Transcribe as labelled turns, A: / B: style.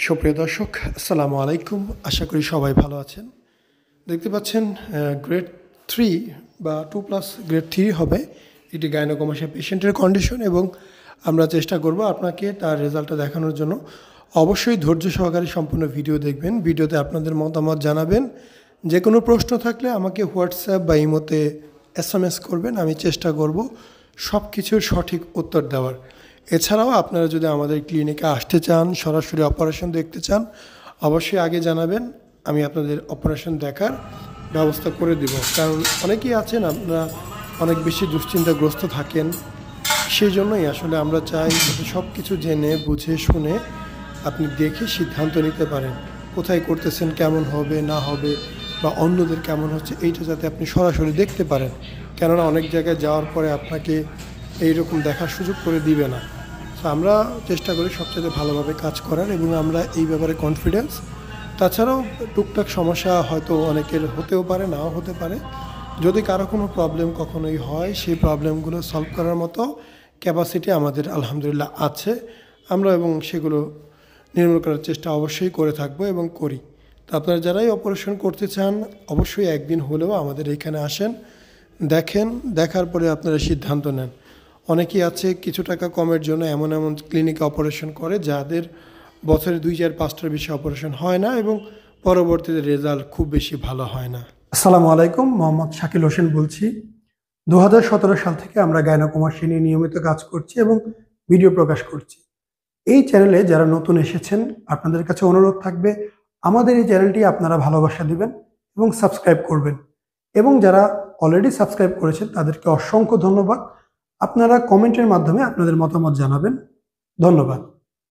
A: সুপ্রিয় দর্শক, আসসালামু আলাইকুম। আশা করি সবাই ভালো আছেন। দেখতে পাচ্ছেন গ্রেড 3 বা 2+ গ্রেড 3 হবে এটি গাইনোকমাসিয়া পেশেন্টের কন্ডিশন, এবং আমরা চেষ্টা করব আপনাকে তার রেজাল্টটা দেখানোর জন্য। অবশ্যই ধৈর্য সহকারে সম্পূর্ণ ভিডিও দেখবেন। ভিডিওতে আপনাদের মতামত জানাবেন। যে কোনো প্রশ্ন থাকলে আমাকে হোয়াটসঅ্যাপ বা ইমোতে SMS করবেন। আমি চেষ্টা করব সব কিছুর সঠিক উত্তর দেওয়ার। এছাড়াও আপনারা যদি আমাদের ক্লিনিকে আসতে চান, সরাসরি অপারেশন দেখতে চান, অবশ্যই আগে জানাবেন। আমি আপনাদের অপারেশন দেখার ব্যবস্থা করে দেব। কারণ অনেকেই আছেন আপনারা অনেক বেশি দুশ্চিন্তাগ্রস্ত থাকেন। সেই জন্যই আসলে আমরা চাই যাতে সব কিছু জেনে বুঝে শুনে আপনি দেখে সিদ্ধান্ত নিতে পারেন কোথায় করতেছেন, কেমন হবে না হবে, বা অন্যদের কেমন হচ্ছে, এইটা যাতে আপনি সরাসরি দেখতে পারেন। কেননা অনেক জায়গায় যাওয়ার পরে আপনাকে এইরকম দেখার সুযোগ করে দিবে না। তো আমরা চেষ্টা করি সবচেয়ে ভালোভাবে কাজ করার, এবং আমরা এই ব্যাপারে কনফিডেন্স। তাছাড়াও টুকটাক সমস্যা হয়তো অনেকের হতেও পারে, নাও হতে পারে। যদি কারো কোনো প্রবলেম কখনোই হয়, সেই প্রবলেমগুলো সলভ করার মতো ক্যাপাসিটি আমাদের আলহামদুলিল্লাহ আছে। আমরা এবং সেগুলো নির্মূল করার চেষ্টা অবশ্যই করে থাকবো এবং করি। তো আপনারা যারাই অপারেশন করতে চান, অবশ্যই একদিন হলেও আমাদের এখানে আসেন, দেখেন, দেখার পরে আপনারা সিদ্ধান্ত নেন। অনেকেই আছে কিছু টাকা কমের জন্য এমন এমন ক্লিনিকে অপারেশন করে যাদের বছরে 2-4-5টার বেশি অপারেশন হয় না, এবং পরবর্তীতে রেজাল্ট খুব বেশি ভালো হয় না। আসসালামু আলাইকুম, মোহাম্মদ শাকিল হোসেন বলছি। 2017 সাল থেকে আমরা গাইনোকমাসিয়া নিয়ে নিয়মিত কাজ করছি এবং ভিডিও প্রকাশ করছি। এই চ্যানেলে যারা নতুন এসেছেন, আপনাদের কাছে অনুরোধ থাকবে আমাদের এই চ্যানেলটি আপনারা ভালোবাসা দিবেন এবং সাবস্ক্রাইব করবেন। এবং যারা অলরেডি সাবস্ক্রাইব করেছেন তাদেরকে অসংখ্য ধন্যবাদ। আপনারা কমেন্টের মাধ্যমে আপনাদের মতামত জানাবেন। ধন্যবাদ।